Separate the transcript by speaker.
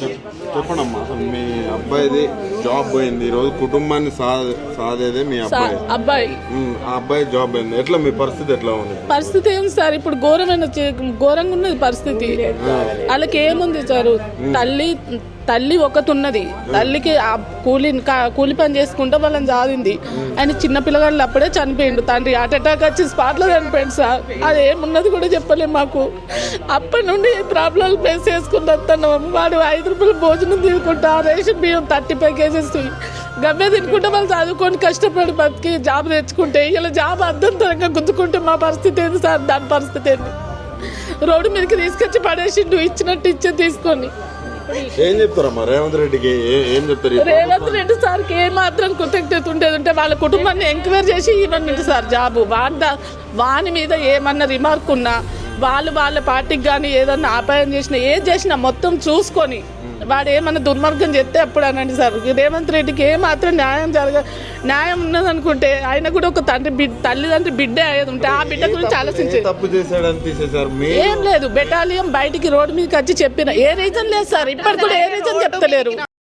Speaker 1: చెప్పండమ్మా, మీ అబ్బాయిది జాబ్ పోయింది, ఈరోజు కుటుంబాన్ని సాదేదే మీ అబ్బాయి. ఆ అబ్బాయి జాబ్ పోయింది, ఎట్లా మీ పరిస్థితి ఎట్లా ఉంది?
Speaker 2: పరిస్థితి ఏం సార్, ఇప్పుడు ఘోరంగా ఉన్నది పరిస్థితి. వాళ్ళకి ఏముంది సార్, తల్లి ఒకటి ఉన్నది, తల్లికి కూలి పని చేసుకుంటే వాళ్ళని జారింది. ఆయన చిన్న పిల్లగాళ్ళు అప్పుడే చనిపోయిండు, తండ్రి హార్ట్ అటాక్ వచ్చి స్పాట్లో చనిపోయింది సార్. అది ఏమున్నది కూడా చెప్పలేము మాకు. అప్పటి నుండి ప్రాబ్లమ్స్ ఫేస్ చేసుకుంటూ వస్తున్నాం. వాడు 5 రూపాయలు భోజనం తీసుకుంటా, రేషన్ బియ్యం 35 కేజెస్ గవ్వే తినుకుంటే వాళ్ళు చదువుకొని కష్టపడి బతికి జాబ్ తెచ్చుకుంటే ఇలా జాబ్ అర్థంతరంగా గుంజుకుంటే మా పరిస్థితి ఏంది సార్? దాని పరిస్థితి ఏంది? రోడ్డు మీదకి తీసుకొచ్చి పడేసిండు, ఇచ్చినట్టు ఇచ్చే తీసుకొని.
Speaker 1: ఏం చెప్తారమ్మా రేవంత్ రెడ్డికి? ఏం చెప్తారు
Speaker 2: రేవంత్ రెడ్డి సార్కి ఏ మాత్రం కృతజ్ఞత ఉండేది ఉంటే వాళ్ళ కుటుంబాన్ని ఎంక్వైరీ చేసి ఇవ్వండి సార్ జాబు. వాని మీద ఏమన్నా రిమార్క్ ఉన్నా, వాళ్ళ పార్టీకి కానీ ఏదన్నా ఆపాయం చేసినా, ఏది చేసినా మొత్తం చూసుకొని వాడు ఏమన్నా దుర్మార్గం చేస్తే అప్పుడు అనండి సార్. రేవంత్ రెడ్డికి ఏ మాత్రం న్యాయం ఉన్నదనుకుంటే ఆయన కూడా ఒక తల్లిదండ్రి బిడ్డే అయ్యేది ఉంటే ఆ బిడ్డ గురించి ఆలోచించి ఏం లేదు. బెటాలియం బయటికి రోడ్డు మీదకి వచ్చి చెప్పిన ఏ రీజన్ లేదు సార్, ఇప్పటికి కూడా ఏ రీజన్ చెప్తలేరు.